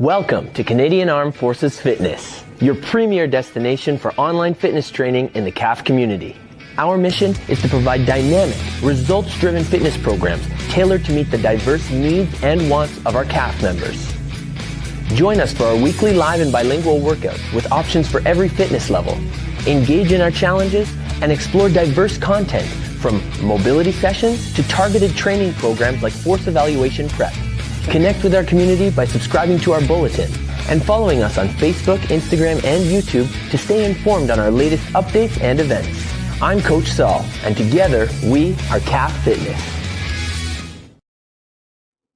Welcome to Canadian Armed Forces Fitness, your premier destination for online fitness training in the CAF community. Our mission is to provide dynamic, results-driven fitness programs tailored to meet the diverse needs and wants of our CAF members. Join us for our weekly live and bilingual workouts with options for every fitness level. Engage in our challenges and explore diverse content from mobility sessions to targeted training programs like force evaluation prep. Connect with our community by subscribing to our bulletin and following us on Facebook, Instagram, and YouTube to stay informed on our latest updates and events. I'm Coach Saul, and together we are CAF Fitness.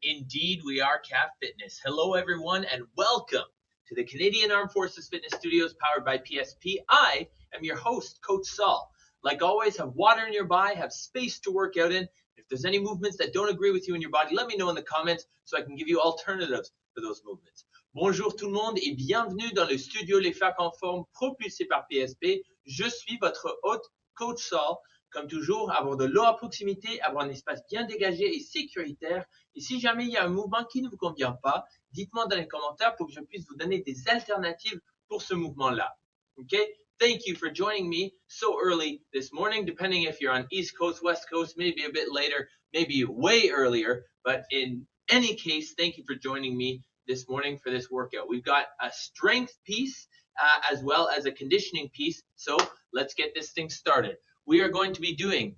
Indeed, we are CAF Fitness. Hello, everyone, and welcome to the Canadian Armed Forces Fitness Studios powered by PSP. I am your host, Coach Saul. Like always, have water nearby, have space to work out in. If there's any movements that don't agree with you in your body, let me know in the comments so I can give you alternatives for those movements. Bonjour tout le monde et bienvenue dans le studio Les Facs en forme propulsé par PSP. Je suis votre hôte, Coach Saul. Comme toujours, avoir de l'eau à proximité, avoir un espace bien dégagé et sécuritaire. Et si jamais il y a un mouvement qui ne vous convient pas, dites-moi dans les commentaires pour que je puisse vous donner des alternatives pour ce mouvement-là. Okay? Thank you for joining me so early this morning, depending if you're on East Coast, West Coast, maybe a bit later, maybe way earlier. But in any case, thank you for joining me this morning for this workout. We've got a strength piece as well as a conditioning piece. So let's get this thing started. We are going to be doing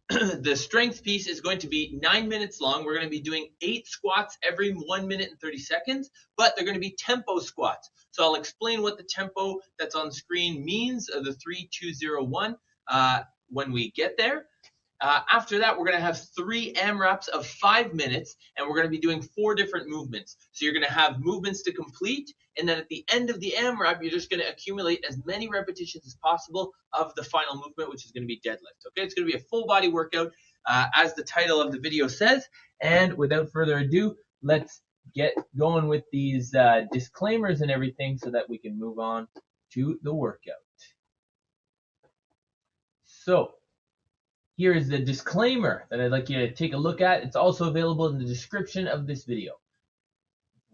the strength piece is going to be 9 minutes long. We're going to be doing 8 squats every 1 minute and 30 seconds, but they're going to be tempo squats. So I'll explain what the tempo that's on screen means, the 3, 2, 0, 1, when we get there. After that, we're going to have 3 AMRAPs of 5 minutes, and we're going to be doing 4 different movements. So you're going to have movements to complete, and then at the end of the AMRAP, you're just going to accumulate as many repetitions as possible of the final movement, which is going to be deadlift. Okay, it's going to be a full body workout, as the title of the video says. And without further ado, let's get going with these disclaimers and everything so that we can move on to the workout. So here is the disclaimer that I'd like you to take a look at. It's also available in the description of this video.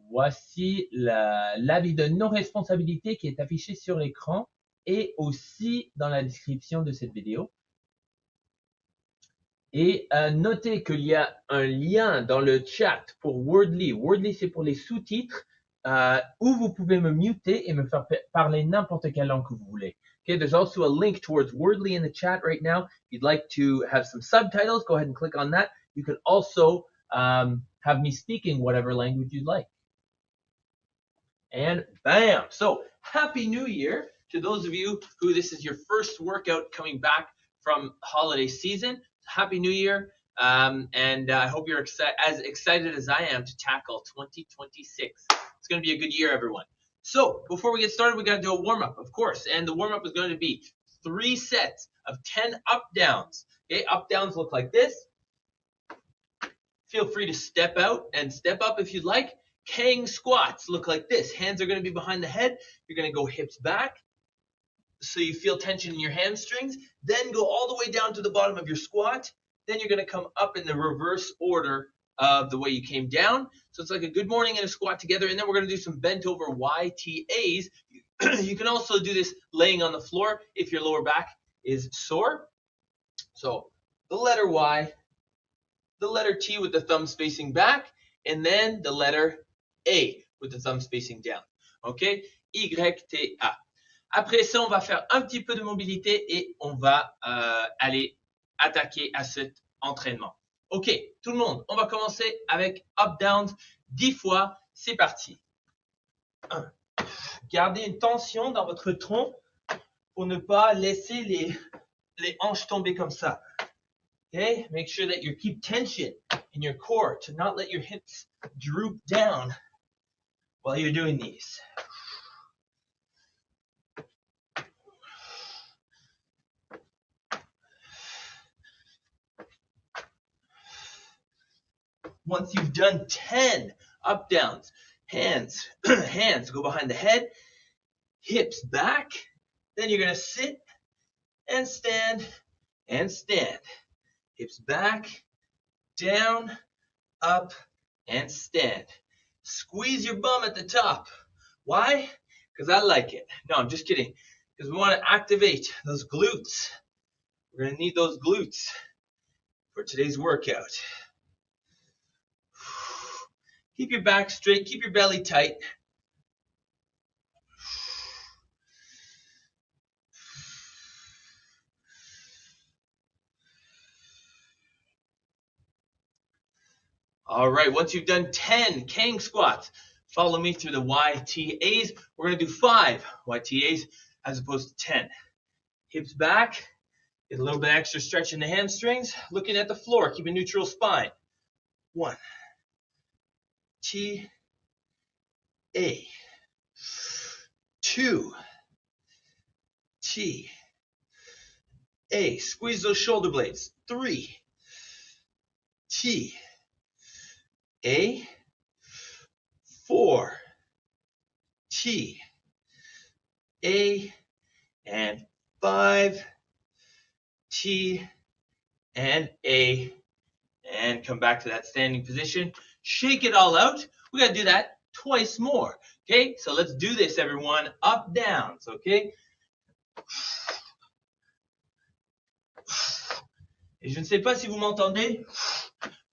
Voici l'avis de non-responsabilité qui est affiché sur l'écran et aussi dans la description de cette vidéo. Et notez qu'il y a un lien dans le chat pour Wordly. Wordly, c'est pour les sous-titres où vous pouvez me muter et me faire parler n'importe quelle langue que vous voulez. Okay, there's also a link towards Wordly in the chat right now. If you'd like to have some subtitles, go ahead and click on that. You can also have me speaking whatever language you'd like. And bam! So, Happy New Year to those of you who this is your first workout coming back from holiday season. Happy New Year, and I hope you're as excited as I am to tackle 2026. It's going to be a good year, everyone. So, before we get started, we got to do a warm-up, of course, and the warm-up is going to be 3 sets of 10 up-downs. Okay, up-downs look like this. Feel free to step out and step up if you'd like. Kang squats look like this. Hands are going to be behind the head. You're going to go hips back so you feel tension in your hamstrings. Then go all the way down to the bottom of your squat. Then you're going to come up in the reverse order of the way you came down. So it's like a good morning and a squat together. And then we're going to do some bent over YTAs. You can also do this laying on the floor if your lower back is sore. So the letter Y, the letter T with the thumbs facing back, and then the letter A with the thumbs facing down. Okay? Y-T-A. Après ça, on va faire un petit peu de mobilité et on va aller attaquer à cet entraînement. Ok, tout le monde, on va commencer avec up-downs 10 fois. C'est parti. 1. Gardez une tension dans votre tronc pour ne pas laisser les hanches tomber comme ça. Okay, make sure that you keep tension in your core to not let your hips droop down while you're doing these. Once you've done 10 up downs, hands go behind the head, hips back, then you're going to sit and stand and stand. Hips back, down, up, and stand. Squeeze your bum at the top. Why? Because I like it. No, I'm just kidding. Because we want to activate those glutes. We're going to need those glutes for today's workout. Keep your back straight. Keep your belly tight. All right, once you've done 10 Kang squats, follow me through the YTAs. We're going to do 5 YTAs as opposed to 10. Hips back, get a little bit extra stretch in the hamstrings, looking at the floor, keep a neutral spine. 1, T, A, 2, T, A. Squeeze those shoulder blades. 3, T, A, 4, T, A, and 5, T, and A, and come back to that standing position. Shake it all out. We got to do that twice more. Okay, so let's do this, everyone. Up, downs, okay? Et je ne sais pas si vous m'entendez.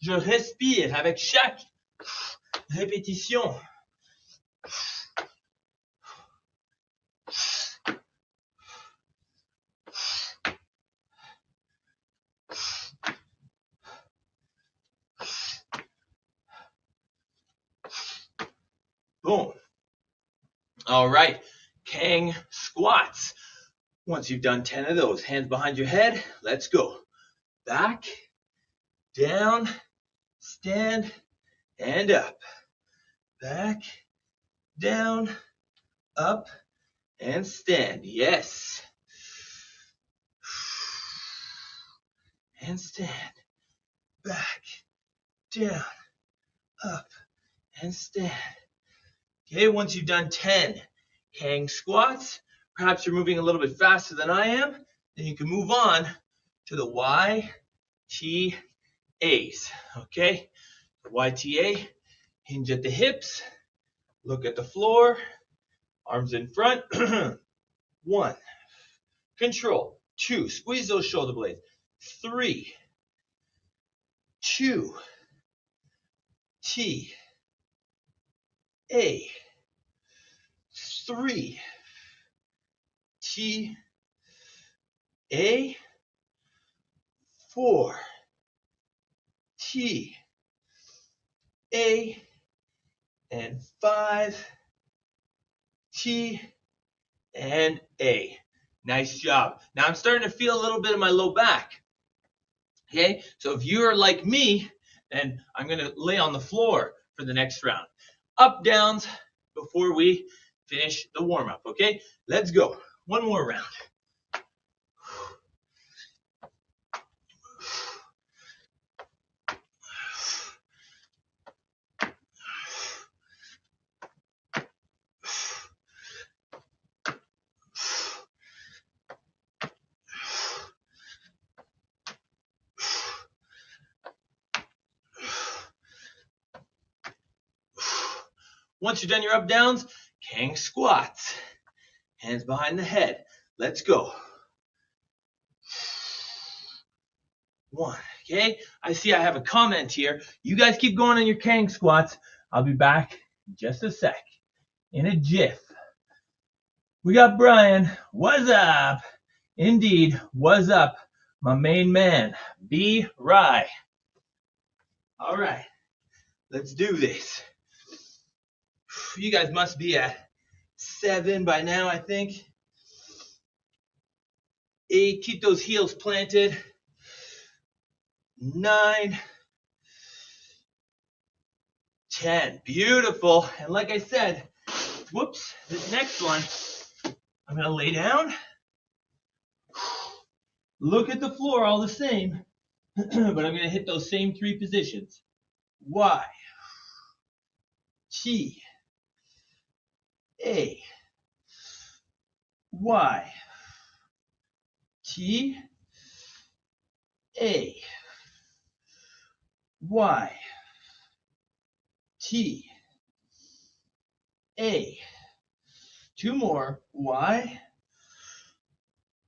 Je respire avec chaque répétition. Boom. All right, Kang squats. Once you've done 10 of those, hands behind your head, let's go. Back, down, stand, and up. Back, down, up, and stand. Yes. And stand. Back, down, up, and stand. Okay, once you've done 10 Kang squats, perhaps you're moving a little bit faster than I am, then you can move on to the YTAs. Okay, the YTA, hinge at the hips, look at the floor, arms in front. 1, control. 2, squeeze those shoulder blades. 3, 2, T, A, 3, T, A, 4, T, A, and 5, T, and A. Nice job. Now I'm starting to feel a little bit of my low back. Okay, so if you're like me, then I'm going to lay on the floor for the next round. Up, downs before we finish the warm-up, okay? Let's go. One more round. Once you're done your up downs, Kang squats. Hands behind the head. Let's go. 1. Okay, I see I have a comment here. You guys keep going on your Kang squats. I'll be back in just a sec. In a jiff. We got Brian. What's up? Indeed, what's up, my main man, B. Rye. All right, let's do this. You guys must be at 7 by now, I think. 8, keep those heels planted. 9, 10, beautiful. And like I said, whoops, this next one, I'm gonna lay down. Look at the floor all the same, but I'm gonna hit those same 3 positions. Y, T, A, Y, T, A, Y, T, A. Two more. Y,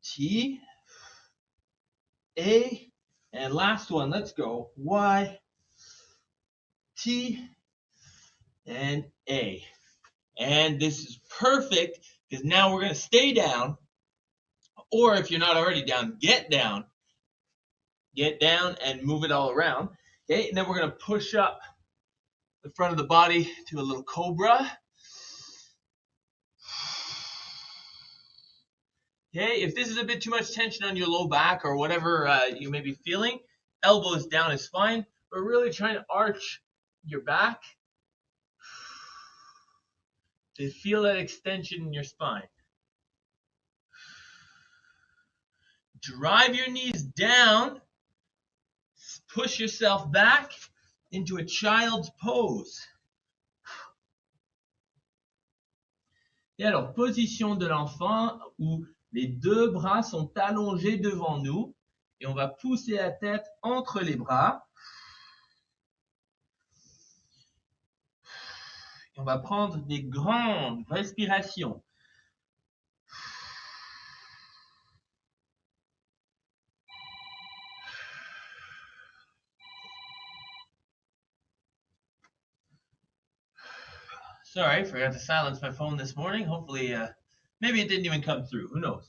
T, A, and last one. Let's go. Y, T, and A. And this is perfect because now we're going to stay down. Or if you're not already down, get down. Get down and move it all around. Okay, and then we're going to push up the front of the body to a little cobra. Okay, if this is a bit too much tension on your low back or whatever you may be feeling, elbows down is fine, but really trying to arch your back to feel that extension in your spine. Drive your knees down, push yourself back into a child's pose. Et alors, position de l'enfant où les deux bras sont allongés devant nous et on va pousser la tête entre les bras. Et on va prendre des grandes respirations. Sorry, forgot to silence my phone this morning. Hopefully, maybe it didn't even come through. Who knows?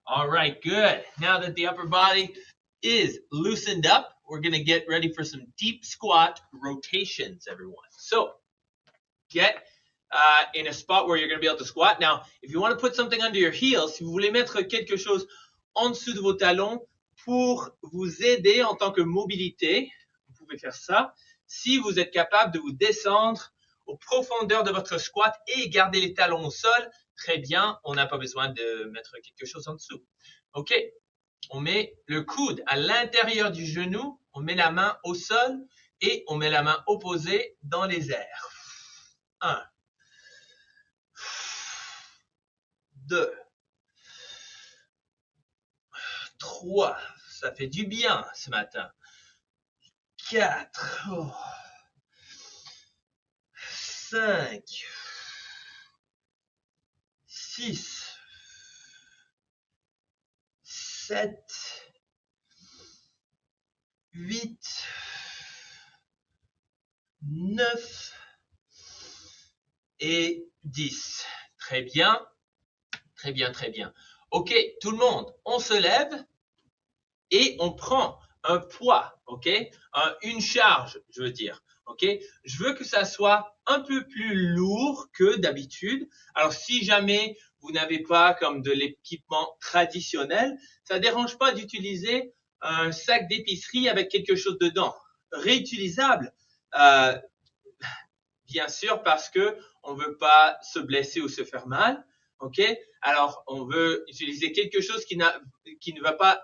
All right, good. Now that the upper body is loosened up, we're going to get ready for some deep squat rotations, everyone. So, get in a spot where you're going to be able to squat. Now, if you want to put something under your heels, si vous voulez mettre quelque chose en dessous de vos talons pour vous aider en tant que mobilité, vous pouvez faire ça. Si vous êtes capable de vous descendre aux profondeurs de votre squat et garder les talons au sol, très bien, on n'a pas besoin de mettre quelque chose en dessous. OK, on met le coude à l'intérieur du genou, on met la main au sol et on met la main opposée dans les airs. 1, 2, 3, ça fait du bien ce matin. 4, 5, 6, 7, 8, 9 et 10. Très bien, très bien, très bien. OK, tout le monde, on se lève et on prend un poids, OK? Une charge, je veux dire. OK? Je veux que ça soit un peu plus lourd que d'habitude. Alors, si jamais vous n'avez pas comme de l'équipement traditionnel, ça ne dérange pas d'utiliser un sac d'épicerie avec quelque chose dedans. Réutilisable, bien sûr, parce que on veut pas se blesser ou se faire mal. OK? Alors, on veut utiliser quelque chose qui ne va pas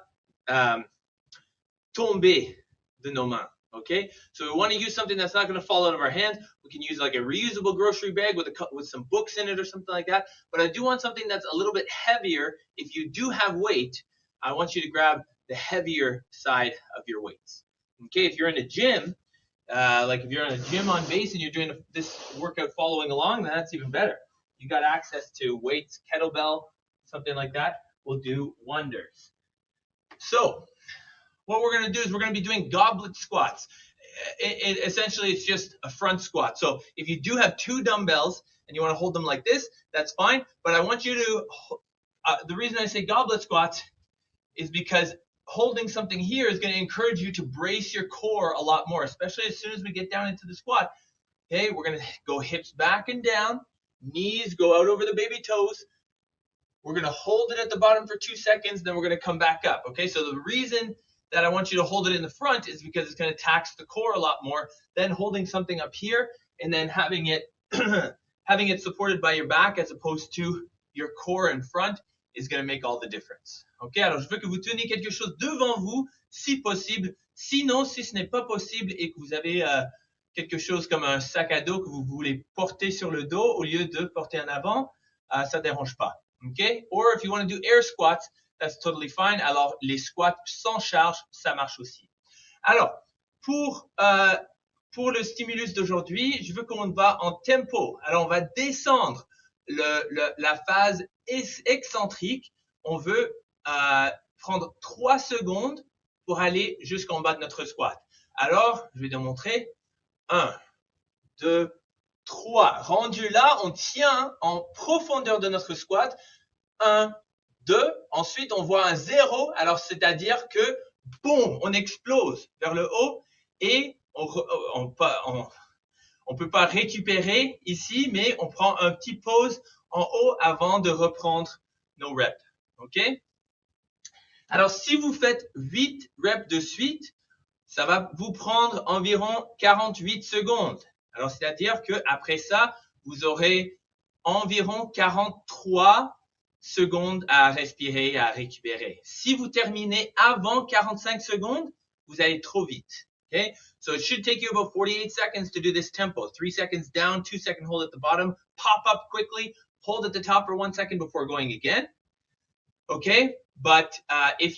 tomber de nos mains. Okay, so we want to use something that's not going to fall out of our hands. We can use like a reusable grocery bag with some books in it or something like that. But I do want something that's a little bit heavier. If you do have weight, I want you to grab the heavier side of your weights. Okay, if you're in a gym, like if you're in a gym on base and you're doing this workout following along, then that's even better. You got access to weights, kettlebell, something like that will do wonders. So, what we're going to do is we're going to be doing goblet squats. Essentially, it's just a front squat. So if you do have two dumbbells and you want to hold them like this, that's fine. But I want you to, the reason I say goblet squats is because holding something here is going to encourage you to brace your core a lot more, especially as soon as we get down into the squat. Okay, we're going to go hips back and down, knees go out over the baby toes. We're going to hold it at the bottom for 2 seconds, then we're going to come back up. Okay, so the reason that I want you to hold it in the front is because it's going to tax the core a lot more than holding something up here and then having it having it supported by your back as opposed to your core in front is going to make all the difference. OK, alors je veux que vous teniez quelque chose devant vous si possible. Sinon, si ce n'est pas possible et que vous avez quelque chose comme un sac à dos que vous voulez porter sur le dos au lieu de porter en avant, ça ne dérange pas. OK, or if you want to do air squats, that's totally fine. Alors, les squats sans charge, ça marche aussi. Alors, pour pour le stimulus d'aujourd'hui, je veux qu'on va en tempo. Alors, on va descendre la phase excentrique. On veut prendre 3 secondes pour aller jusqu'en bas de notre squat. Alors, je vais te montrer. 1, 2, 3. Rendu là, on tient en profondeur de notre squat. 1, 2. Ensuite, on voit un 0. Alors, c'est-à-dire que, boum, on explose vers le haut et on peut pas récupérer ici, mais on prend un petit pause en haut avant de reprendre nos reps. OK? Alors, si vous faites 8 reps de suite, ça va vous prendre environ 48 secondes. Alors, c'est-à-dire que après ça, vous aurez environ 43 secondes à respirer, à récupérer. Si vous terminez avant 45 secondes, vous allez trop vite. Okay? So it should take you about 48 seconds to do this tempo. 3 seconds down, 2 second hold at the bottom, pop up quickly, hold at the top for 1 second before going again. Okay? But if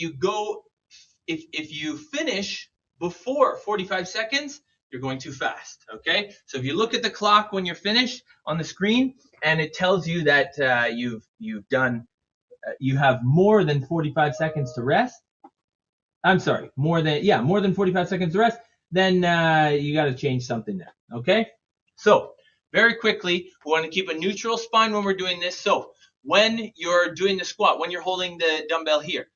you finish before 45 seconds, you're going too fast. Okay? So if you look at the clock when you're finished on the screen and it tells you that you have more than 45 seconds to rest. I'm sorry, more than 45 seconds to rest, then you got to change something there. Okay? So, very quickly, we want to keep a neutral spine when we're doing this. So, when you're doing the squat, when you're holding the dumbbell here,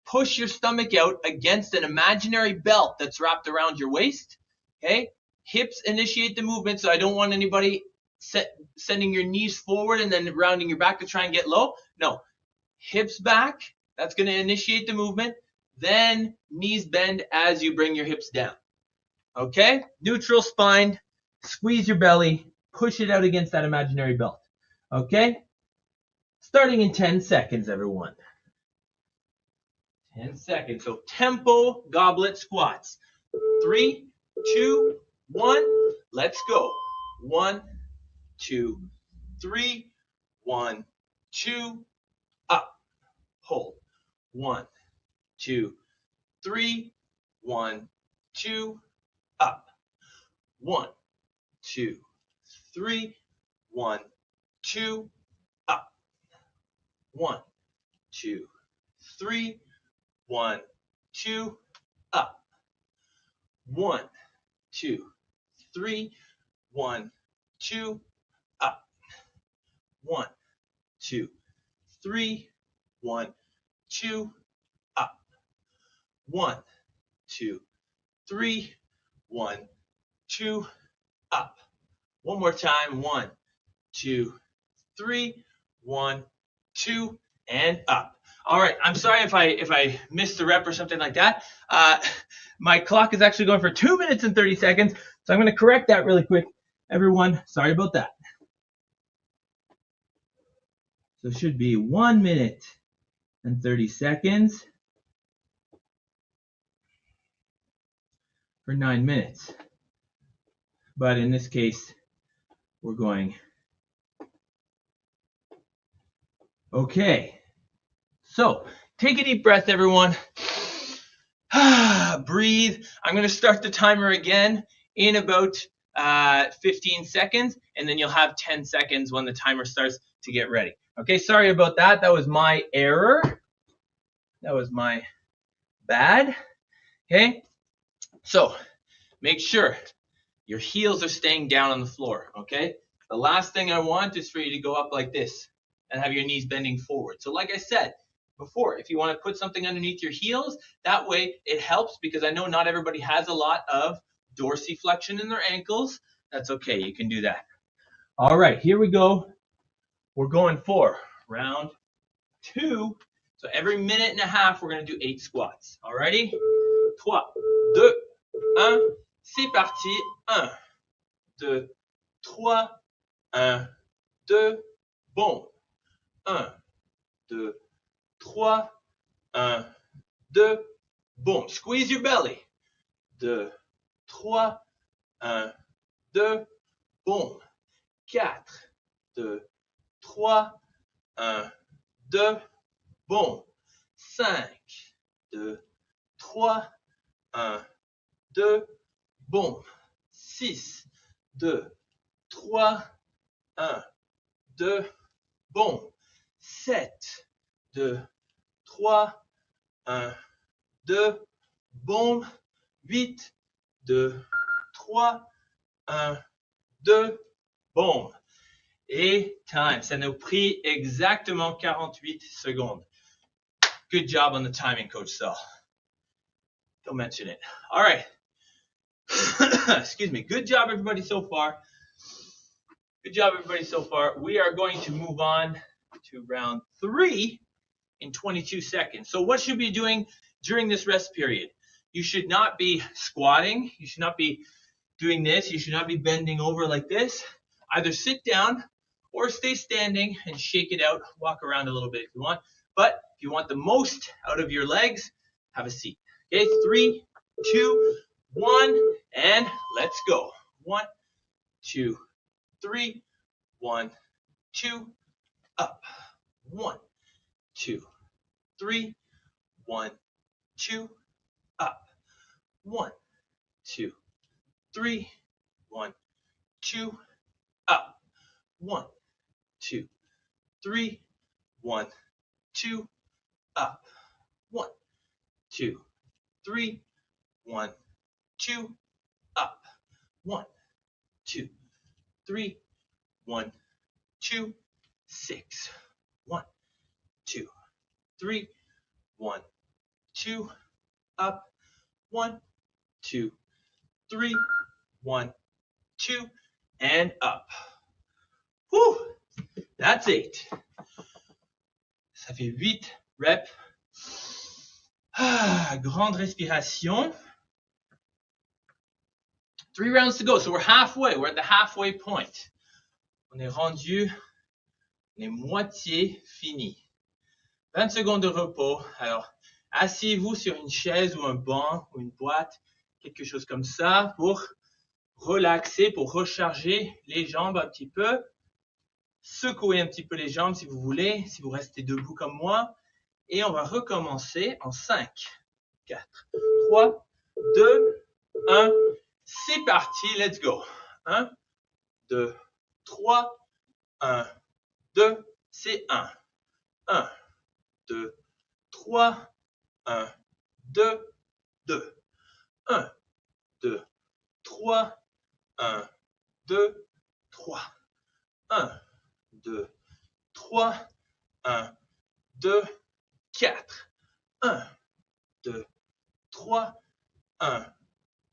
push your stomach out against an imaginary belt that's wrapped around your waist. Okay? Hips initiate the movement, so I don't want anybody sending your knees forward and then rounding your back to try and get low. No. Hips back, that's going to initiate the movement. Then knees bend as you bring your hips down. Okay? Neutral spine, squeeze your belly, push it out against that imaginary belt. Okay? Starting in 10 seconds, everyone. 10 seconds. So tempo goblet squats. 3, 2, 1. Let's go. 1, 2, 3. 1, 2. Up. Hold. 1, 2, 3. 1, 2. Up. 1, 2, 3. 1, 2. Up. 1, 2, 3. 1, 2. Up. 1, 2, 3. 1, 2. Up. 1, 2, 3. 1, 2. Up. 1, 2, 3. 1, 2. Up. One more time. 1, 2, 3. 1, 2, and up. All right. I'm sorry if I missed a rep or something like that. My clock is actually going for 2 minutes and 30 seconds, so I'm going to correct that really quick. Everyone, sorry about that. So it should be 1 minute and 30 seconds for 9 minutes. But in this case, we're going. Okay. So take a deep breath, everyone. Breathe. I'm going to start the timer again in about 15 seconds, and then you'll have 10 seconds when the timer starts to get ready. Okay, sorry about that. That was my error. That was my bad. Okay, so make sure your heels are staying down on the floor. Okay, the last thing I want is for you to go up like this and have your knees bending forward. So like I said before, if you want to put something underneath your heels, that way it helps, because I know not everybody has a lot of dorsiflexion in their ankles. That's okay, you can do that. All right, here we go. We're going for round 2. So every minute and a half, we're going to do 8 squats. All righty? 3, 2, 1. C'est parti. 1, 2, 3. 1, 2. Bon. 1, 2, 3. 1, 2. Boom. Squeeze your belly. 2, 3. 1, 2. Boom. 4, 2, 3. 1, 2. Boom. 5, 2, 3. 1, 2. Boom. 6, 2, 3, 1, 2, bon. 7, 2, 3, 1, 2, bon. 8, 2, 3, 1, 2, bon. Et time. Ça nous a pris exactement 48 secondes. Good job on the timing, Coach Saul. Don't mention it. All right. Excuse me. Good job, everybody, so far. Good job, everybody, so far. We are going to move on to round 3 in 22 seconds. So what should you be doing during this rest period? You should not be squatting. You should not be doing this. You should not be bending over like this. Either sit down or stay standing and shake it out. Walk around a little bit if you want. But if you want the most out of your legs, have a seat. Okay, 3, 2, 1, and let's go. 1, 2, 3, 1, 2, up. 1, 2, 3, 1, 2, up. 1, 2, 3, 1, 2, up. 1, 2, 3, 1, 2, up. 1, 2, 3, 1, 2, up. 1, 2, 3, 1, 2, 6. 1, 2, 3, 1, 2, up. 1, 2, 3, 1, 2, and up. Whew, that's 8. Ça fait 8 reps. Grande respiration. 3 rounds to go. So we're halfway. We're at the halfway point. On est rendu, on est moitié fini. 20 secondes de repos. Alors, asseyez-vous sur une chaise ou un banc ou une boîte, quelque chose comme ça, pour relaxer, pour recharger les jambes un petit peu. Secouez un petit peu les jambes si vous voulez, si vous restez debout comme moi. Et on va recommencer en 5, 4, 3, 2, 1. C'est parti, let's go. 1, 2, 3, 1, 2, c'est 1. 1, 2, 3, 1, 2, 2. 1, 2, 3, 1, 2, 3. 1, 2, 3, 1, 2, 4. 1, 2, 3, 1,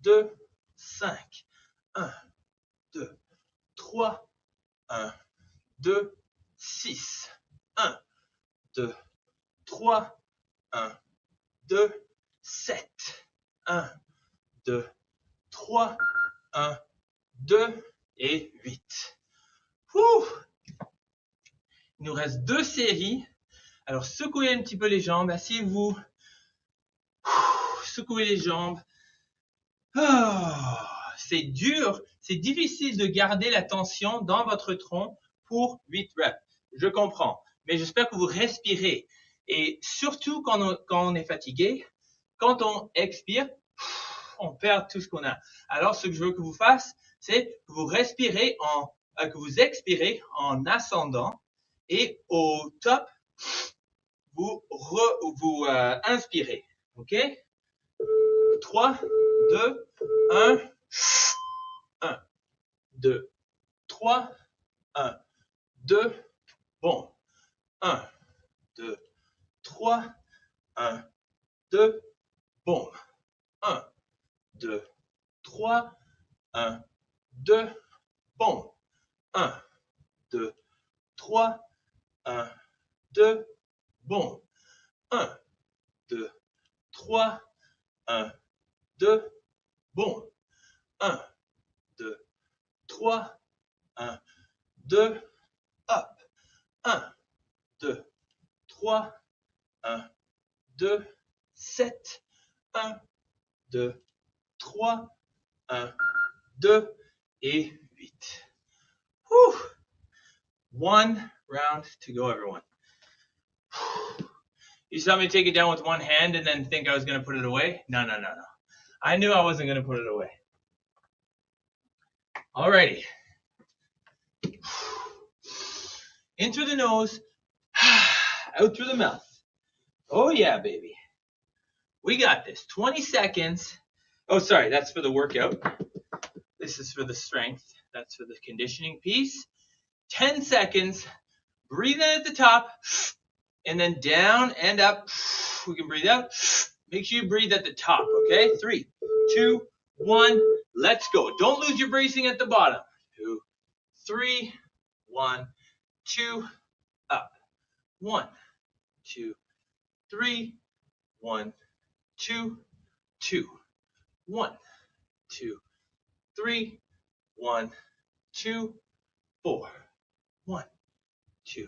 2, 5. 1, 2, 3, 1, 2, 6. 1, 2, 3, 1, 2, 7. 1, 2, 3, 1, 2 et 8. Ouh! Il nous reste 2 séries. Alors, secouez un petit peu les jambes. Asseyez-vous. Secouez les jambes. Oh, c'est dur. C'est difficile de garder la tension dans votre tronc pour 8 reps. Je comprends. Mais j'espère que vous respirez. Et surtout quand on est fatigué, quand on expire, on perd tout ce qu'on a. Alors, ce que je veux que vous fassiez, c'est que vous respirez que vous expirez en ascendant et au top, vous inspirez. OK? 3, 2, 1, 1, 2, 3, 1, 2, bon. 1, 2, 3, 1, 2, bon. 1, 2, 3, 1, 2, bon. 1, 2, 3, 1, 2, bon. 1, 2, 3, 1, 2, bon. 1, 2, 3, 1, 2, up. 1, 2, 3, 1, 2, 7. 1, 2, 3, 1, 2 et 8. Whew. 1 round to go, everyone. You saw me take it down with one hand and then think I was going to put it away? No. I knew I wasn't going to put it away. Alrighty. In through the nose, out through the mouth. Oh yeah, baby. We got this. 20 seconds. Oh, sorry, that's for the workout. This is for the strength. That's for the conditioning piece. 10 seconds. Breathe in at the top, and then down and up. We can breathe out. Make sure you breathe at the top, okay? 3, 2, 1. Let's go. Don't lose your bracing at the bottom. 2, 3, 1, 2, up. 1, 2, 3, 1, 2, 2, 1, 2, 3, 1, 2, 4, 1, 2,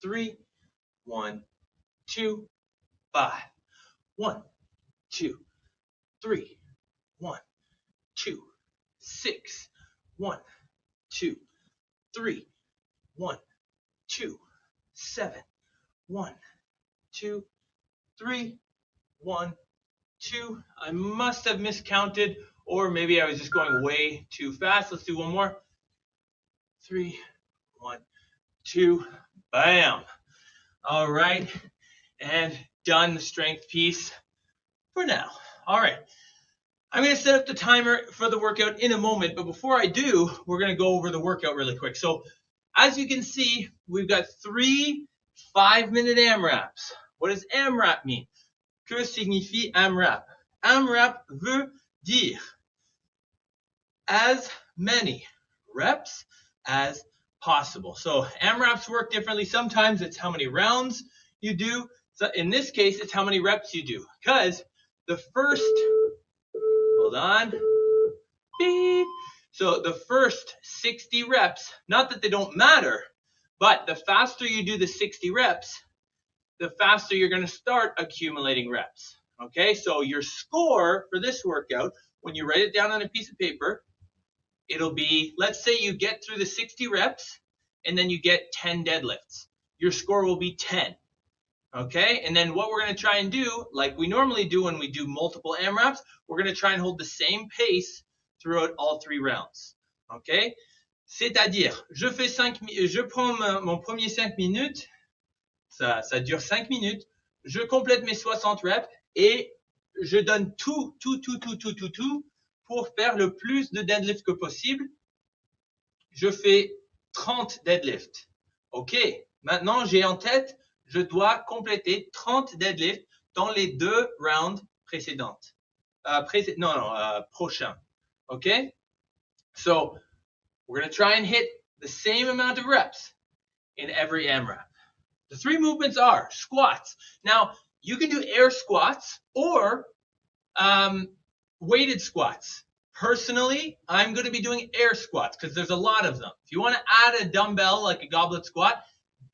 3, 1, 2, 5, 1, 2, 3, 1, 2, 6, 1, 2, 3, 1, 2, 7, 1, 2, 3, 1, 2. I must have miscounted, or maybe I was just going way too fast. Let's do one more. 3, 1, 2, bam. All right, and done the strength piece for now. All right, I'm going to set up the timer for the workout in a moment, but before I do, we're going to go over the workout really quick. So as you can see, we've got 3 5-minute AMRAPs. What does AMRAP mean? Que signifie AMRAP? AMRAP veut dire as many reps as possible. So AMRAPs work differently. Sometimes it's how many rounds you do. So in this case, it's how many reps you do. Because the first, hold on, beep. So the first 60 reps, not that they don't matter, but the faster you do the 60 reps, the faster you're going to start accumulating reps. Okay, so your score for this workout, when you write it down on a piece of paper, it'll be, let's say you get through the 60 reps and then you get 10 deadlifts. Your score will be 10. Okay, and then what we're going to try and do, like we normally do when we do multiple AMRAPs, we're going to try and hold the same pace throughout all 3 rounds. Okay, c'est-à-dire, je prends mon premier 5 minutes, ça dure 5 minutes, je complète mes 60 reps et je donne tout pour faire le plus de deadlifts que possible. Je fais 30 deadlifts. OK, maintenant j'ai en tête, je dois compléter 30 deadlifts dans les 2 rounds précédentes. Prochains. OK? So, we're going to try and hit the same amount of reps in every AMRAP. The 3 movements are squats. Now, you can do air squats or weighted squats. Personally, I'm going to be doing air squats because there's a lot of them. If you want to add a dumbbell like a goblet squat,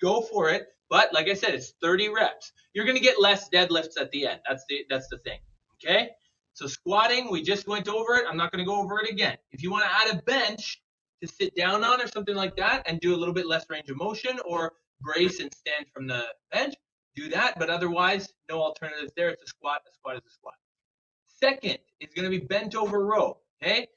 go for it. But like I said, it's 30 reps. You're going to get less deadlifts at the end. That's the thing. Okay? So squatting, we just went over it. I'm not going to go over it again. If you want to add a bench to sit down on or something like that and do a little bit less range of motion or brace and stand from the bench, do that. But otherwise, no alternatives there. It's a squat. A squat is a squat. Second is going to be bent over row. Okay?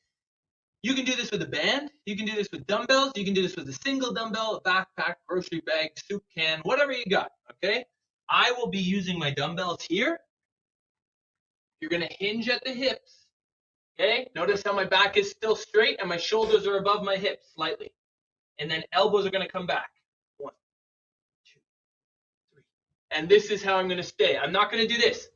You can do this with a band. You can do this with dumbbells. You can do this with a single dumbbell, a backpack, grocery bag, soup can, whatever you got. Okay? I will be using my dumbbells here. You're going to hinge at the hips. Okay? Notice how my back is still straight and my shoulders are above my hips slightly. And then elbows are going to come back. 1, 2, 3. And this is how I'm going to stay. I'm not going to do this.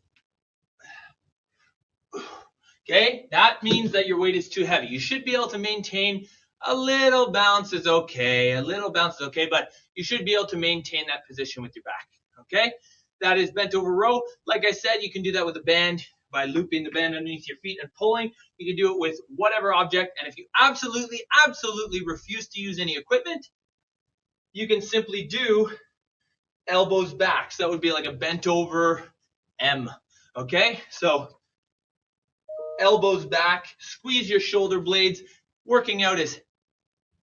Okay? That means that your weight is too heavy. You should be able to maintain a little bounce is okay. A little bounce is okay, but you should be able to maintain that position with your back. Okay? That is bent over row. Like I said, you can do that with a band by looping the band underneath your feet and pulling. You can do it with whatever object. And if you absolutely refuse to use any equipment, you can simply do elbows back. So that would be like a bent over M. Okay? So elbows back, squeeze your shoulder blades. Working out is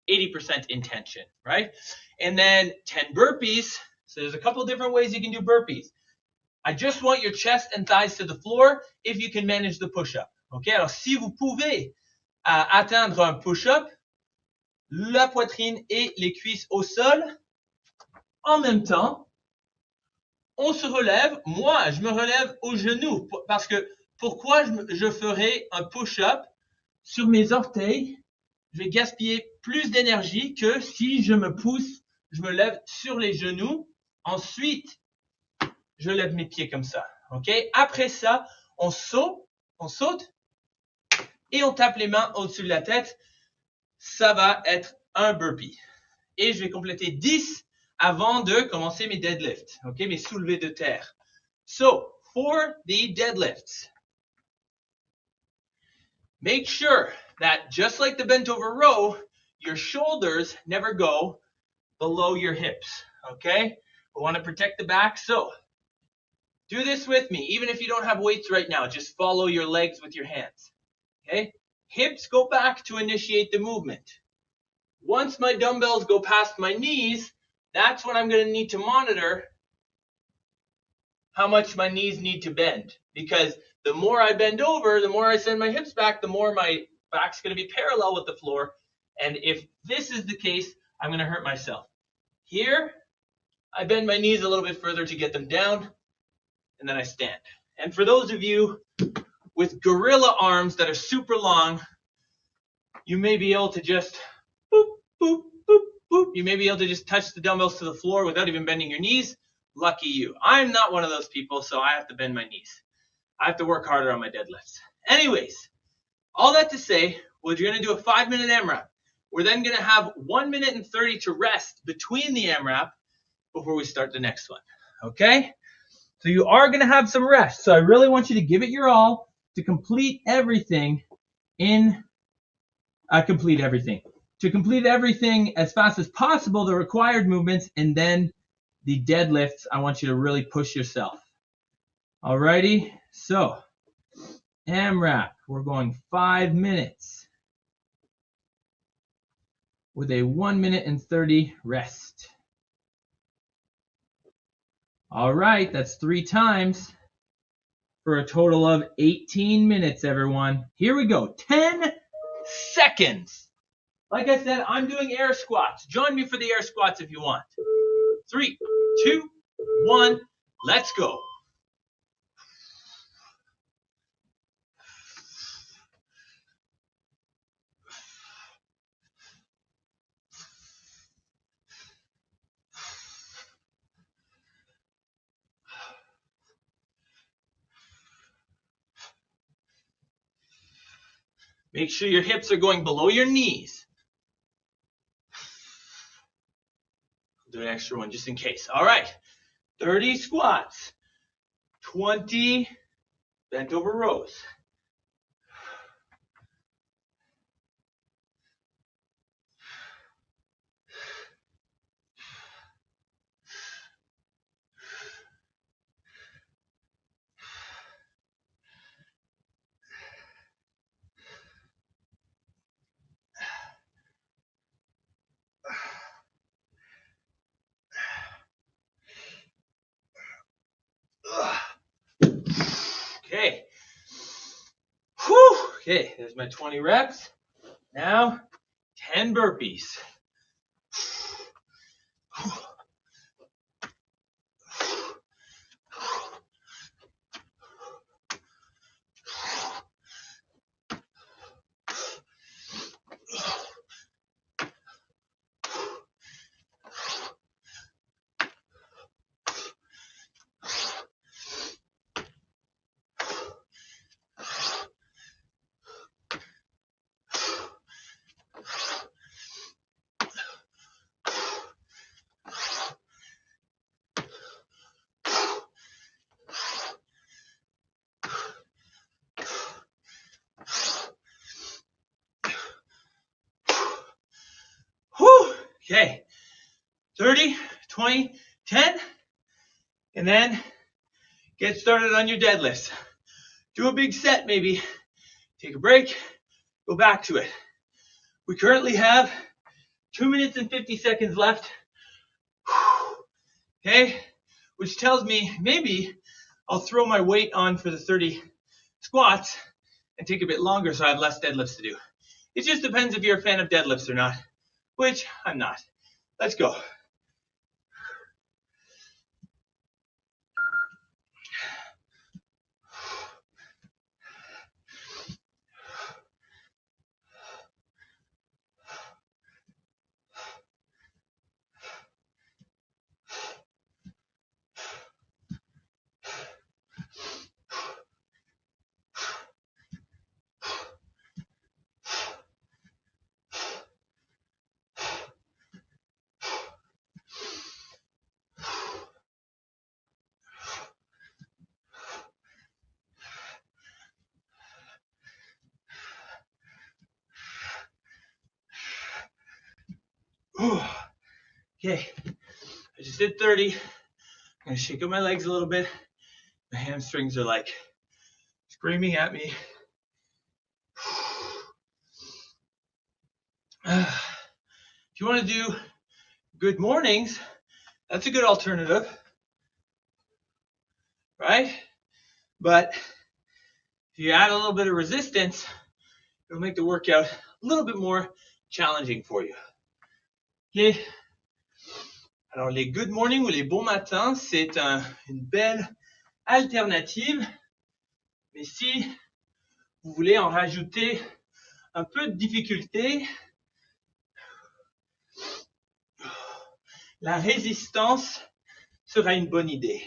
80% intention, right? And then 10 burpees. So there's a couple different ways you can do burpees. I just want your chest and thighs to the floor if you can manage the push-up. Okay, alors si vous pouvez atteindre un push-up, la poitrine et les cuisses au sol. En même temps, on se relève. Moi, je me relève aux genoux parce que pourquoi je ferais un push-up sur mes orteils? Je vais gaspiller plus d'énergie que si je me pousse, je me lève sur les genoux. Ensuite, je lève mes pieds comme ça. OK? Après ça, on saute et on tape les mains au-dessus de la tête. Ça va être un burpee. Et je vais compléter 10 avant de commencer mes deadlifts. OK? Mes soulevés de terre. So, for the deadlifts, make sure that just like the bent over row, your shoulders never go below your hips. Okay? We want to protect the back. So, do this with me. Even if you don't have weights right now, just follow your legs with your hands. Okay? Hips go back to initiate the movement. Once my dumbbells go past my knees, that's when I'm going to need to monitor how much my knees need to bend. Because the more I bend over, the more I send my hips back, the more my back's going to be parallel with the floor. And if this is the case, I'm going to hurt myself. Here, I bend my knees a little bit further to get them down, and then I stand. And for those of you with gorilla arms that are super long, you may be able to just boop, boop, boop, boop. You may be able to just touch the dumbbells to the floor without even bending your knees. Lucky you. I'm not one of those people, so I have to bend my knees. I have to work harder on my deadlifts. Anyways, all that to say, we're going to do a 5-minute AMRAP. We're then going to have 1 minute and 30 to rest between the AMRAP before we start the next one. Okay? So you are going to have some rest. So I really want you to give it your all to complete everything To complete everything as fast as possible, the required movements, and then the deadlifts, I want you to really push yourself. Alrighty, so AMRAP, we're going 5 minutes with a 1 minute and 30 rest. Alright, that's 3 times for a total of 18 minutes, everyone. Here we go, 10 seconds. Like I said, I'm doing air squats. Join me for the air squats if you want. 3, 2, 1, let's go. Make sure your hips are going below your knees. I'll do an extra one just in case. All right, 30 squats, 20 bent over rows. Okay. Whew. Okay, there's my 20 reps. Now, 10 burpees. Okay, 30, 20, 10, and then get started on your deadlifts. Do a big set maybe, take a break, go back to it. We currently have 2 minutes and 50 seconds left, okay, which tells me maybe I'll throw my weight on for the 30 squats and take a bit longer so I have less deadlifts to do. It just depends if you're a fan of deadlifts or not. which I'm not. Let's go. Okay, I just did 30. I'm gonna shake up my legs a little bit. My hamstrings are like screaming at me. If you want to do good mornings, that's a good alternative, right? But if you add a little bit of resistance, it'll make the workout a little bit more challenging for you. Okay. Alors, les good morning ou les bons matins, c'est une belle alternative. Mais si vous voulez en rajouter un peu de difficulté, la résistance sera une bonne idée.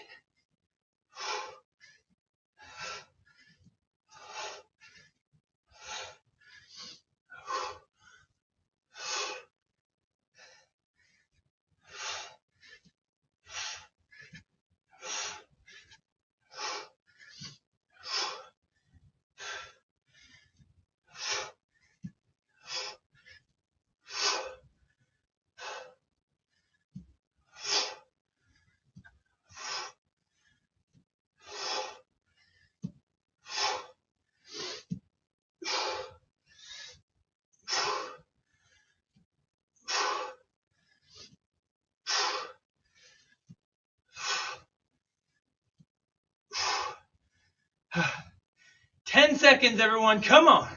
Ten seconds, everyone. Come on.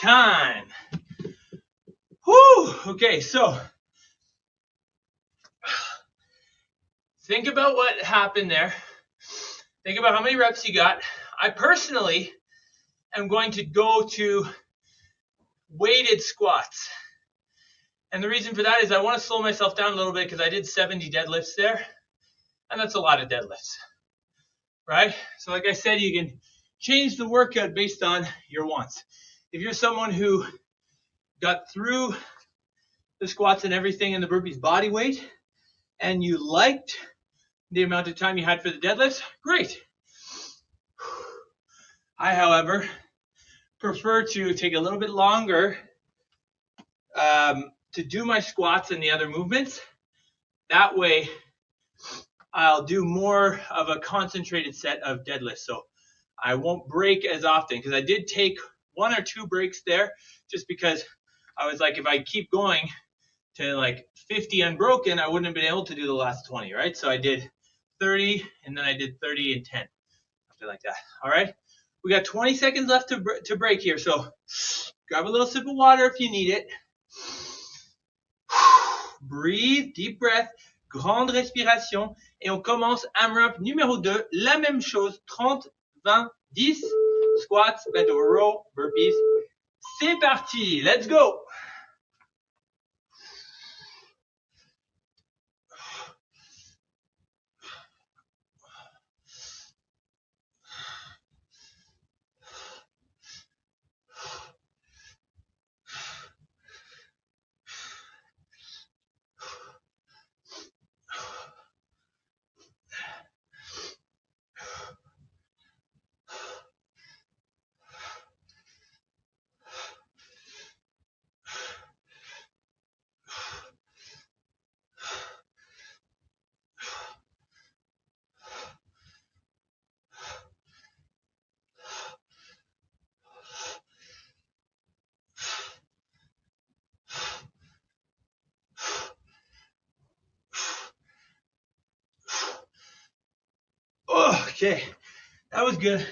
Time. Whew. Okay, so think about what happened there. Think about how many reps you got. I personally am going to go to weighted squats. And the reason for that is I want to slow myself down a little bit because I did 70 deadlifts there. And that's a lot of deadlifts, right? So like I said, you can change the workout based on your wants. If you're someone who got through the squats and everything and the burpees body weight, and you liked the amount of time you had for the deadlifts, great. I, however, prefer to take a little bit longer to do my squats and the other movements. That way, I'll do more of a concentrated set of deadlifts. So I won't break as often because I did take 1 or 2 breaks there just because I was like, if I keep going to like 50 unbroken, I wouldn't have been able to do the last 20, right? So I did 30 and then I did 30 and 10, something like that. All right. We got 20 seconds left to break here. So grab a little sip of water if you need it. Breathe, deep breath, grande respiration. Et on commence AMRAP numéro 2. La même chose, 30, 20, 10. Squats, bent over row, burpees. C'est parti, let's go. Okay, that was good,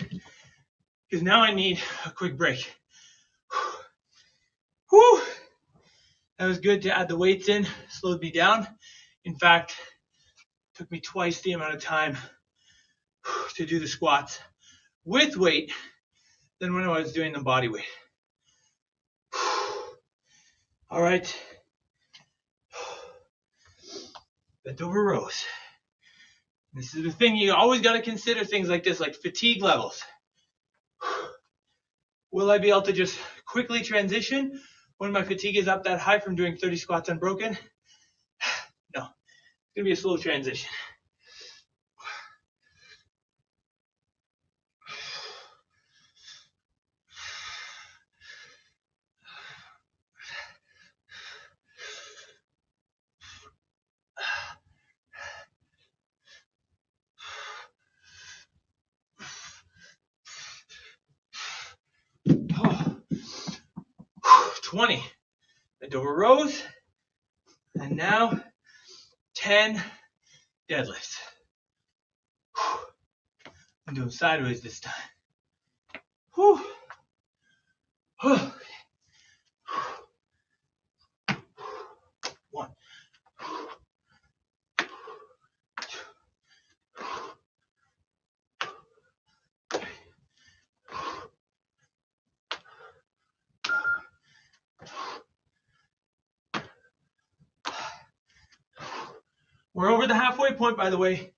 because now I need a quick break. Whew. That was good to add the weights in, slowed me down. In fact, it took me twice the amount of time to do the squats with weight than when I was doing the body weight. All right. Bent over rows. This is the thing, you always got to consider things like this, like fatigue levels. Will I be able to just quickly transition when my fatigue is up that high from doing 30 squats unbroken? No, it's going to be a slow transition. Oh. 20 bent over rows, and now 10 deadlifts. I'm doing sideways this time. Whew. Oh. 1. We're over the halfway point, by the way.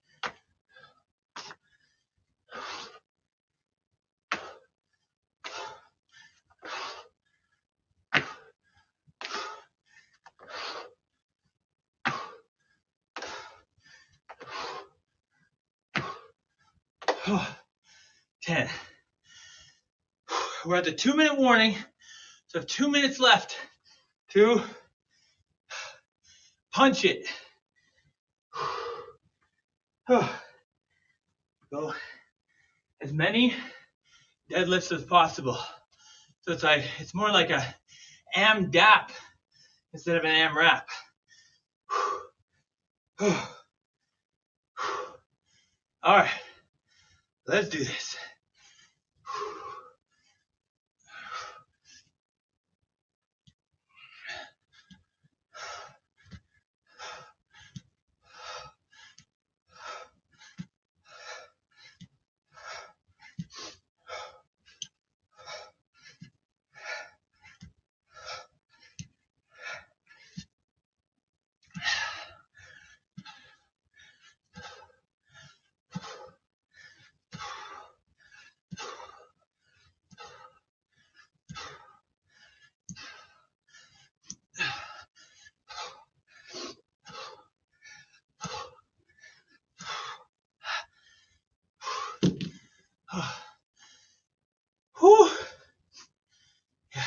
Oh, 10. We're at the 2-minute warning, so I have 2 minutes left to punch it. Go as many deadlifts as possible. So it's more like a AM DAP instead of an AM rap. All right, let's do this. Whew. Yeah.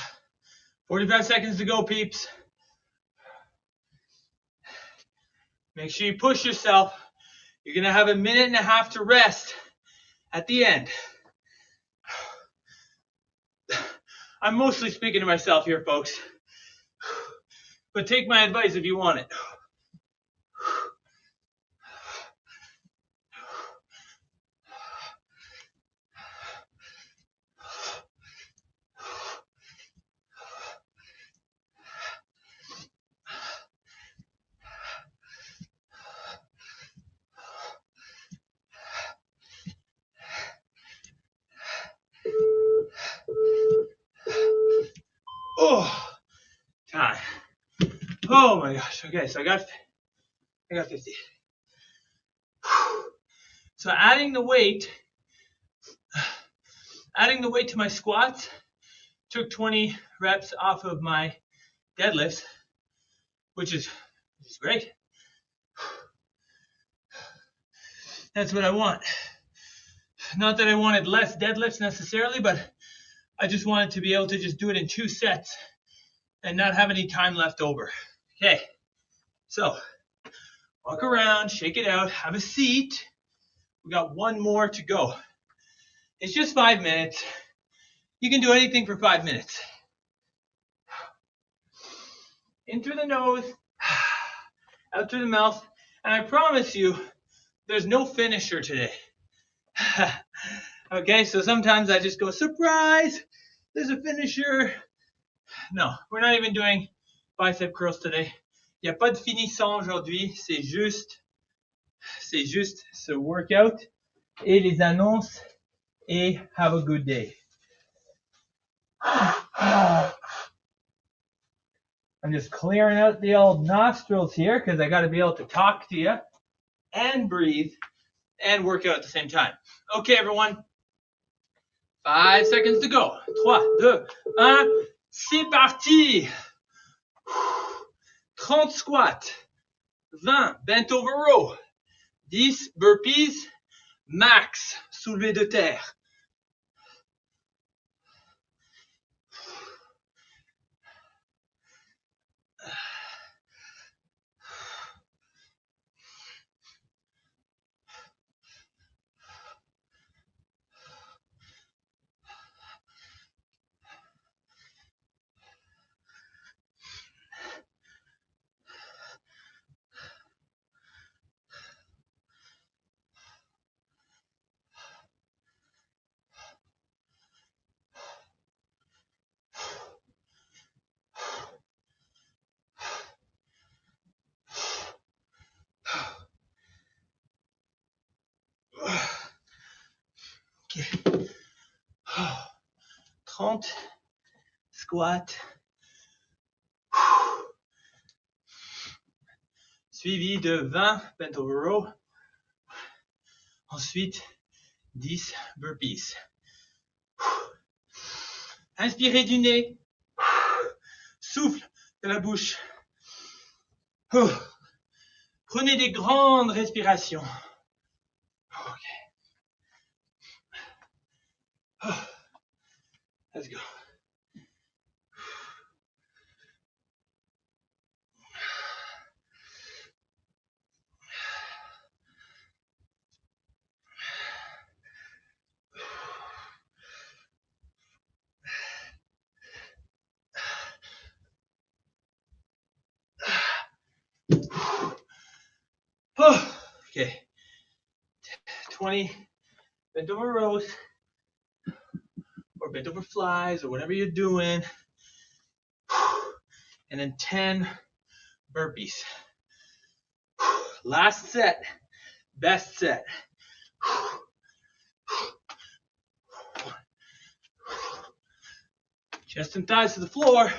45 seconds to go, peeps. Make sure you push yourself. You're going to have 1.5 minutes to rest at the end. I'm mostly speaking to myself here, folks. But take my advice if you want it. Oh, time. Oh my gosh. Okay, so I got 50. So adding the weight to my squats took 20 reps off of my deadlifts, which is great. That's what I want. Not that I wanted less deadlifts necessarily, but I just wanted to be able to just do it in 2 sets and not have any time left over. Okay, so walk around, shake it out, have a seat. We got 1 more to go. It's just 5 minutes. You can do anything for 5 minutes. In through the nose, out through the mouth, and I promise you, there's no finisher today. Okay, so sometimes I just go, surprise, there's a finisher. No, we're not even doing bicep curls today. Il n'y a pas de finissant aujourd'hui, c'est juste ce workout et les annonces et have a good day. I'm just clearing out the old nostrils here because I got to be able to talk to you and breathe and work out at the same time. Okay, everyone. 5 seconds to go. 3, 2, 1. C'est parti. 30 squats. 20 bent over row. 10 burpees. Max soulevé de terre. Okay. 30 squats. Suivi de 20 bent over row. Ensuite, 10 burpees. Inspirez du nez. Souffle de la bouche. Prenez des grandes respirations. Okay. Let's go. Okay. 20 bent over rows or bent over flies or whatever you're doing. And then 10 burpees. Last set. Best set. Chest and thighs to the floor.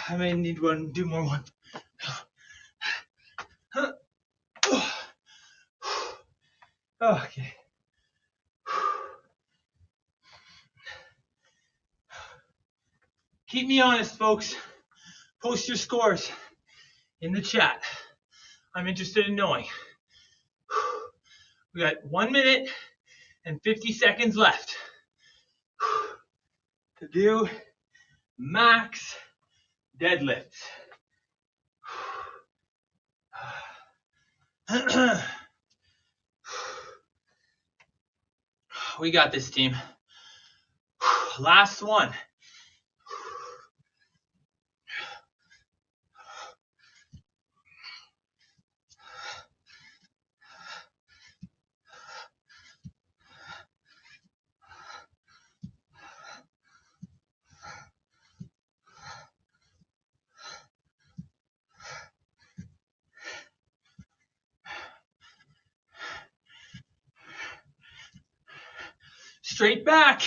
I may need one, do more one. Okay. Keep me honest, folks. Post your scores in the chat. I'm interested in knowing. We got 1 minute and 50 seconds left to do max deadlifts. We got this, team. Last one. Straight back.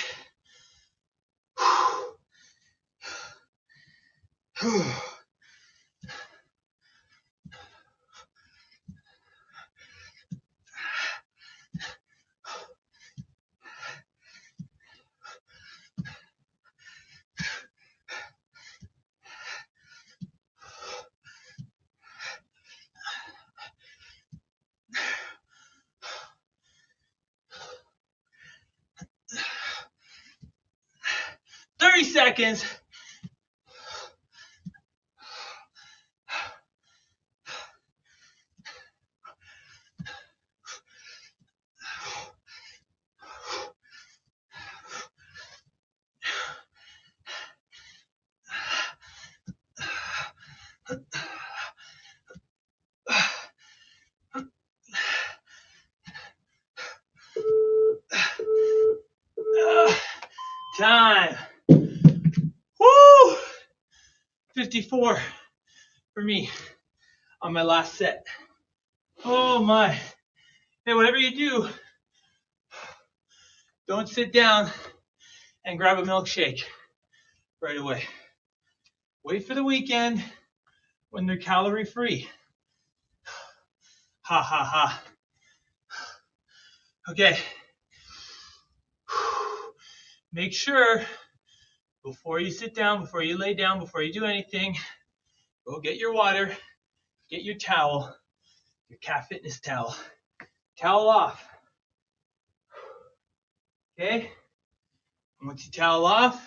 30 seconds. Time. Woo! 54 for me on my last set. Oh my. Hey, whatever you do, don't sit down and grab a milkshake right away. Wait for the weekend when they're calorie free. Ha ha ha. Okay. Make sure before you sit down, before you lay down, before you do anything, go get your water, get your towel, your Calf Fitness towel. Towel off. Okay? Once you towel off,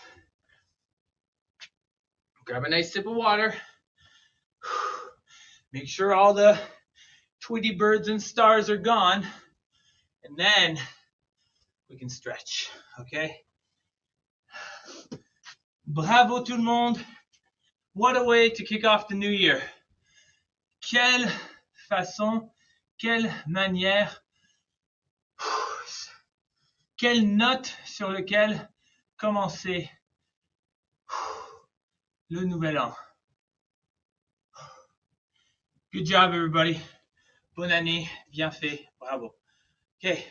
grab a nice sip of water. Make sure all the Tweety birds and stars are gone. And then we can stretch. Okay? Bravo tout le monde. What a way to kick off the new year. Quelle façon, quelle manière, quelle note sur laquelle commencer le nouvel an. Good job, everybody. Bonne année, bien fait, bravo. Okay,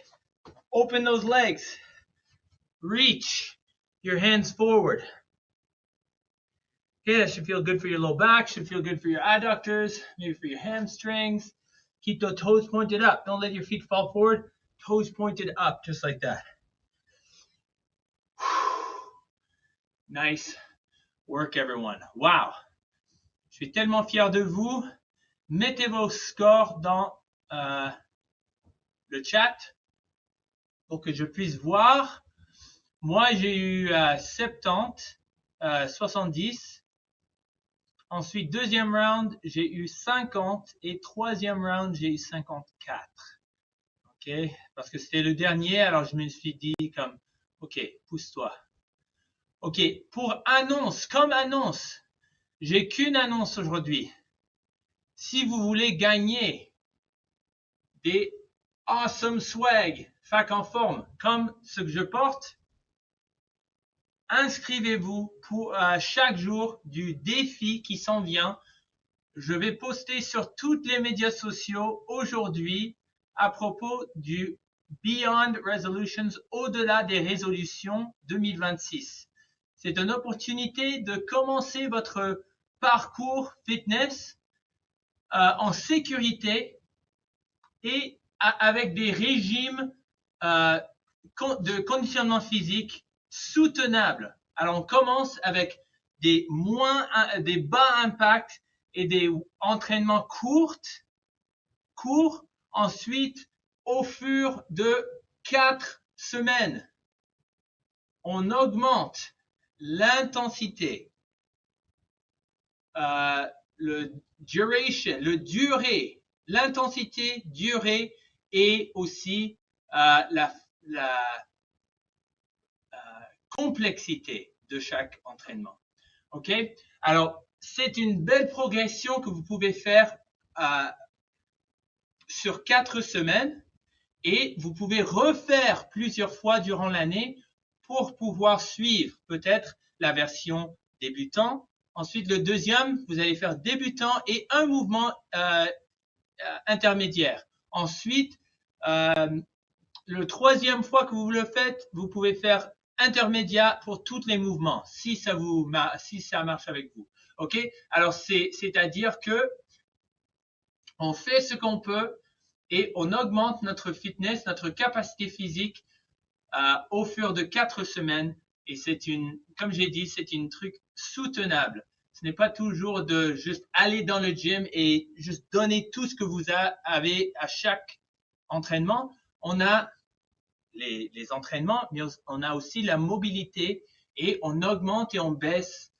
open those legs. Reach your hands forward. Okay, that should feel good for your low back, should feel good for your adductors, maybe for your hamstrings. Keep the toes pointed up. Don't let your feet fall forward. Toes pointed up, just like that. Nice work, everyone. Wow. Je suis tellement fier de vous. Mettez vos scores dans le chat pour que je puisse voir. Moi, j'ai eu 70, 70. Ensuite, deuxième round, j'ai eu 50 et troisième round, j'ai eu 54. OK? Parce que c'était le dernier, alors je me suis dit comme, OK, pousse-toi. OK, pour annonce, comme annonce, j'ai qu'une annonce aujourd'hui. Si vous voulez gagner des awesome swag, fac en forme, comme ce que je porte, inscrivez-vous pour chaque jour du défi qui s'en vient. Je vais poster sur tous les médias sociaux aujourd'hui à propos du Beyond Resolutions, au-delà des résolutions 2026. C'est une opportunité de commencer votre parcours fitness en sécurité et avec des régimes de conditionnement physique soutenables. Alors, on commence avec des bas impacts et des entraînements courts. Ensuite, au fur de 4 semaines, on augmente l'intensité, l'intensité, durée et aussi la complexité de chaque entraînement. OK? Alors, c'est une belle progression que vous pouvez faire sur 4 semaines et vous pouvez refaire plusieurs fois durant l'année pour pouvoir suivre peut-être la version débutant. Ensuite, le deuxième, vous allez faire débutant et un mouvement intermédiaire. Ensuite, le troisième fois que vous le faites, vous pouvez faire intermédiaire pour tous les mouvements, si ça marche avec vous. OK? Alors, c'est-à-dire que on fait ce qu'on peut et on augmente notre fitness, notre capacité physique au fur de 4 semaines. Et comme j'ai dit, c'est un truc soutenable. Ce n'est pas toujours de juste aller dans le gym et juste donner tout ce que vous avez à chaque entraînement. On a les entraînements, mais on a aussi la mobilité et on augmente et on baisse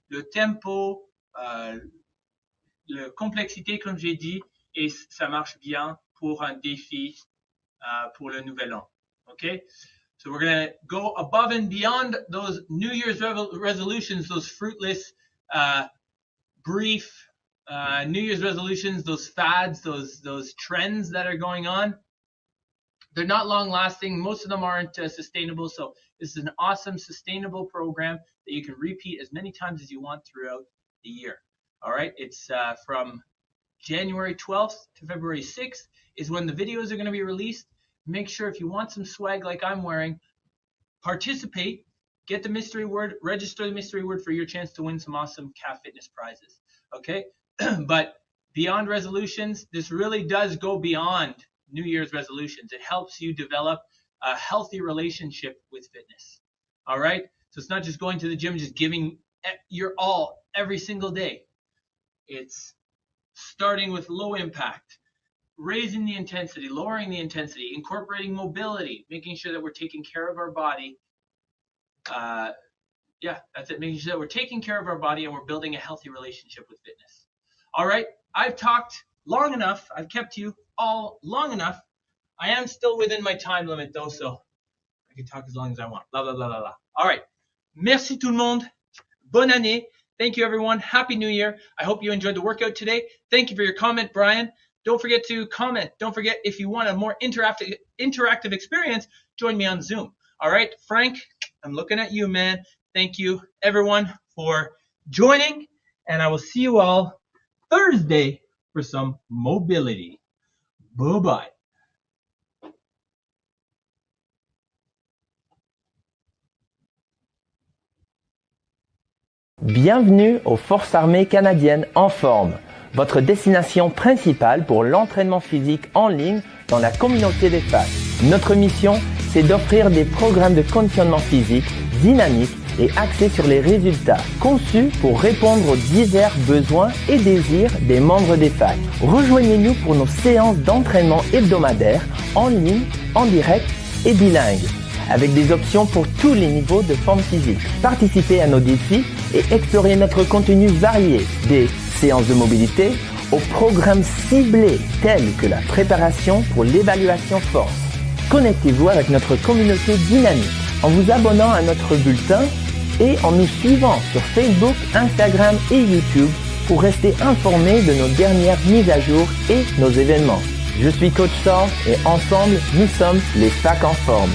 le tempo, la complexité, comme j'ai dit, et ça marche bien pour un défi pour le nouvel an. Okay? So we're going to go above and beyond those New Year's resolutions, those fruitless, brief New Year's resolutions, those fads, those trends that are going on. They're not long lasting. Most of them aren't sustainable. So this is an awesome sustainable program that you can repeat as many times as you want throughout the year. All right. It's from January 12th to February 6th is when the videos are going to be released. Make sure if you want some swag like I'm wearing, participate, get the mystery word, register the mystery word for your chance to win some awesome CAF Fitness prizes. Okay. But beyond resolutions, this really does go beyond New Year's resolutions. It helps you develop a healthy relationship with fitness. All right. So it's not just going to the gym, just giving your all every single day. It's starting with low impact, raising the intensity, lowering the intensity, incorporating mobility, making sure that we're taking care of our body. Yeah, that's it. Making sure that we're taking care of our body and we're building a healthy relationship with fitness. All right. I've talked long enough. I've kept you all long enough. I am still within my time limit though, so I can talk as long as I want. Blah, blah, blah, blah, blah. All right. Merci tout le monde. Bonne année. Thank you, everyone. Happy New Year. I hope you enjoyed the workout today. Thank you for your comment, Brian. Don't forget to comment. Don't forget, if you want a more interactive experience, join me on Zoom. All right, Frank, I'm looking at you, man. Thank you, everyone, for joining, and I will see you all Thursday for some mobility. Bye-bye. Bienvenue aux Forces armées canadiennes en forme, votre destination principale pour l'entraînement physique en ligne dans la communauté d'Espace. Notre mission, c'est d'offrir des programmes de conditionnement physique dynamiques et axés sur les résultats, conçus pour répondre aux divers besoins et désirs des membres d'Espace. Rejoignez-nous pour nos séances d'entraînement hebdomadaires en ligne, en direct et bilingue, avec des options pour tous les niveaux de forme physique. Participez à nos défis et explorez notre contenu varié, des séances de mobilité aux programmes ciblés tels que la préparation pour l'évaluation force. Connectez-vous avec notre communauté dynamique en vous abonnant à notre bulletin et en nous suivant sur Facebook, Instagram et YouTube pour rester informé de nos dernières mises à jour et nos événements. Je suis Coach Saul et ensemble, nous sommes les SPAC en forme.